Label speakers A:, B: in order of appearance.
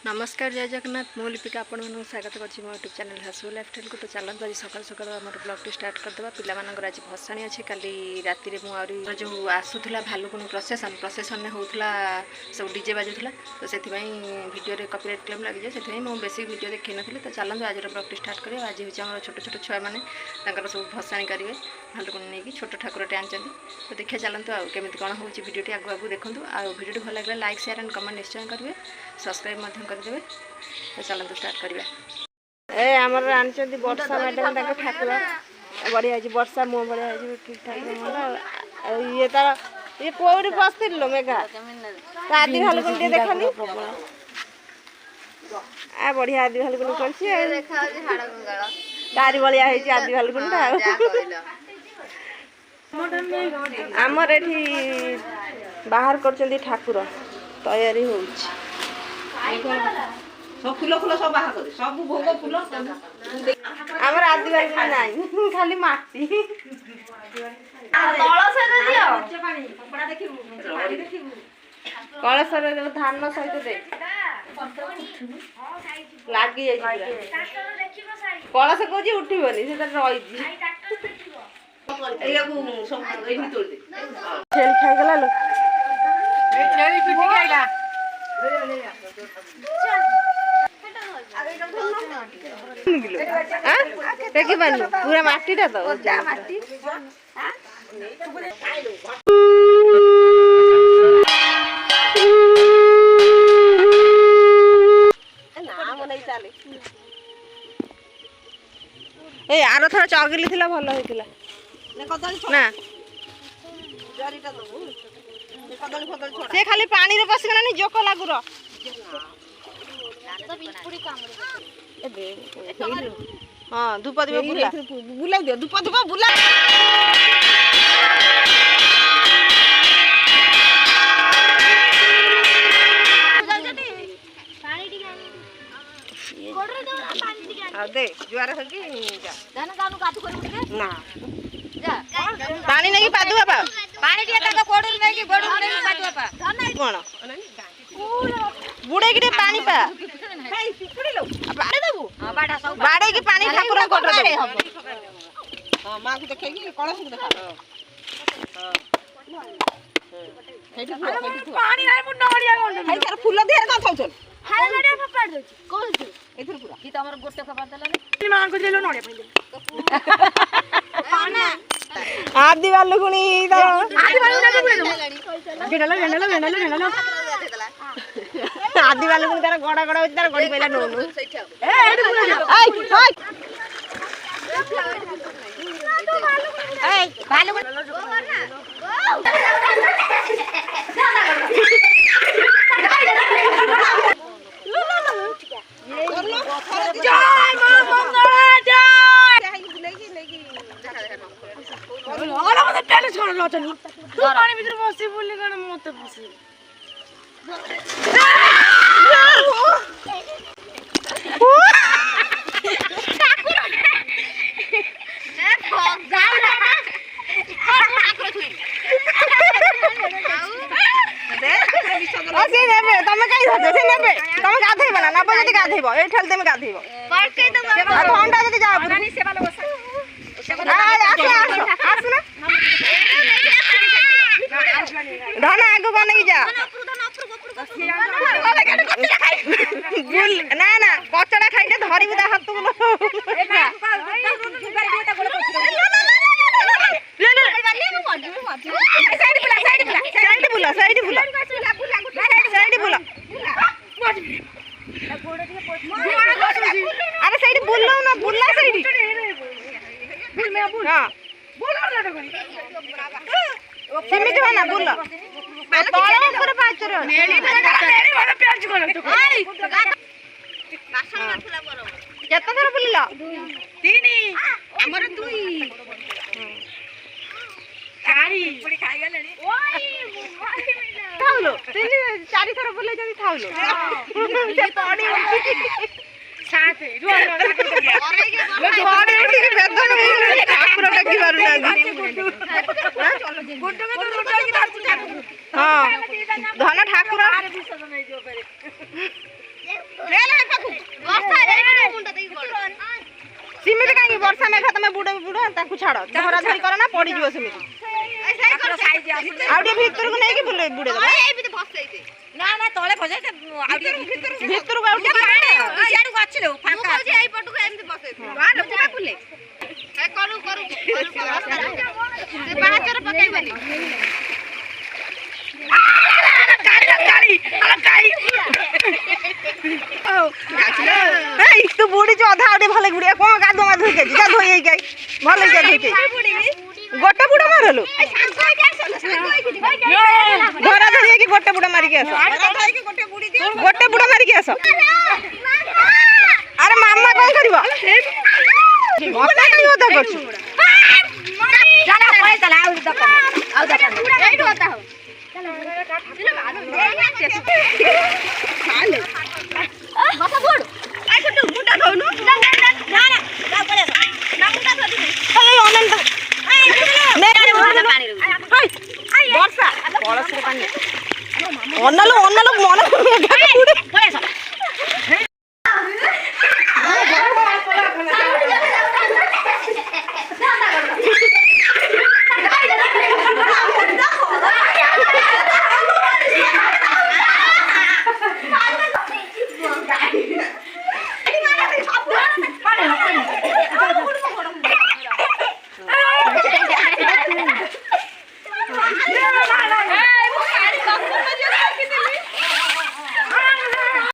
A: नमस्कार जय जगन्नाथ मु लिपिका आपण मन स्वागत करछि मो यूट्यूब चैनल हासु लाइफस्टाइल को। तो चलत आज सकाल सकाल आम ब्लॉग टी स्टार्ट करदेवा। पिला मानकर आज भसाणी अच्छे काली राति रे मु आरी जो आसुला भालुकुनी प्रसेसन में होउथला सब डीजे बाजुला। तो से वीडियो रे कॉपीराइट क्लेम लगी जाए से मु बेसी वीडियो देखि नथली। तो चलत आज ब्लॉग टी स्टार्ट करिया। आज होछि हमर छोट छोट छुआ माने तांकर सब भसाणी करिवे भालुकुनी नेकी छोट ठाकुर टे आनचंदी। तो देखिए चलत आ केमिति कोन होछि वीडियो टी आगु आगु देखंतु। आ वीडियो भल लागले लाइक शेयर एंड कमेंट निश्चय करिवे, सब्सक्राइब मध्यम करदेवे। तो चलते स्टार्ट करिया। ए हमर आनचंदी वर्षा मैडम ताके ठाकुर बढ़िया है वर्षा मुंह बढ़िया है ठीक ठाक मन ये तार ये कोउरी बसतिल लो मेघा आदि भालुकुनी दे देखनी आ बढ़िया आदि भालुकुनी करछि देखा जे हाड़ गंगाळ तारी बढ़िया है जे आदि भालुकुनी ता हमर एठी बाहर करचंदी ठाकुर तयारी होउछि।
B: सब फूल फूल सब बाहर कर सब भोग फूल
A: हमर आदिवासी नाही खाली माटी कलश रे दियो कपड़ा देखिबू पानी देखिबू कलश रे धान सहित दे लागी जाई पूरा कलश कोजी उठिबनी से त रही जी
B: एगु सब एही तोड़ दे
A: छेल खाइ गेला लो
B: ए छेली पिटी खाइला
A: देखी पानी पूरा माटीटा तो माटी ए आरो थोड़ा चगली थिला भलो हेतिला ना से खाली पानी रे पसी गलानी जोको लागुर हाँ धूप दीप बुला बुला दियो धूप दीप बुला दे जुआर होगी ना पानी नहीं पादु बाबा पानी दिया ताका कोडल नहीं कोडल नहीं पादु बाबा कोन बुड़े की पानी पा बाड़े देबू बाड़ा सब बाड़े की पानी ठाकुर कोटर दे हां मां को देखेगी कलश को देखा हां पानी नाही मु नड़िया गंड हे तार फूल देर का छौछन हाले नड़िया फपाड़ दो कोल दे एथर पूरा की त हमर गोटे खबर देला ने मां को देलो नड़िया पहिले पाना आदि भालुकुनी तो आदि भालुकुनी गेडला आदि भालुकुनी तार गड़ा गड़ा होई तार गड़ी पहिला नोनु ए एडी पुरा ए भालुकुनी जय मां मंगला जय लेगी लेगी ओला मते टेले छोड़ लचनी तू पानी भीतर बसी बोली गण मते बसी तमे कई धरते से नेबे तमे गाधैबो ना नबो जदी गाधैबो ए ठेल देमे गाधैबो पटके दबो ठंडा जदी जा रानी सेवा लो आसु ना धन आगु बने जा ना ना कचड़ा खाइले धरी बुदा हाथ गुलो अरे साइड बुल्लो ना बुल्ला साइड बुल मैं बुल हां बुल सिमिट हो ना बुल तोला ऊपर पाचर नेली वाला प्याज कोन तो आई बासन माथला बरो केते थर बुलिला तीनी हमर दुई चारी पुडी खाइ गेलेनी ओई खाउलो तीन चारि थर बुले जदी खाउलो से पानी साथ रुआ लो धोड़े उठी के बेदन मुले ठाकुर टकी मारू ना गुड्डो में तो रोटा की ठाकुर हां धन ठाकुर
C: सिमिति काई वर्षा मेघ तमे बुड़ बुड़ ताकू छाड़ धरा धरी कर ना पड़ी जीव सिमिति आउटे भीतर को नहीं कि बुड़े बुड़े दबा
D: ना ना तळे फसे
C: भीतर को आउटे
D: इयाडू अछि लो फांका
E: ମୁଁ କହୁଛି ଏଇ ପଟକୁ ଏମିତି ବସେଇଥିବ ବା ଲୋକ ବା ବୁଲେ ଏ କରୁ ସେ ପାହାଚରେ ପକେଇବନି
C: ए तू बुड़ी जो आधा आउटे भले बुड़िया कोन गादो मा धुई के जा धोई के भले जा धुई के गोटे बुड़ा मारलो धरा धरी के गोटे बुड़ा मारी के आस गोटे बुड़ा मारी के आस अरे मामा कोन करबो मत काई होता करछु
D: चला पळे चला आउ दका
E: एइठ होता हो
D: बसा बोड आई कुटु मुंडा खाउनु ना जा पळे ना मुंडा खादि
C: ए अनंत
D: मेरे मुंडा पानी
C: वर्षा कलस रे पानी ओनलो मन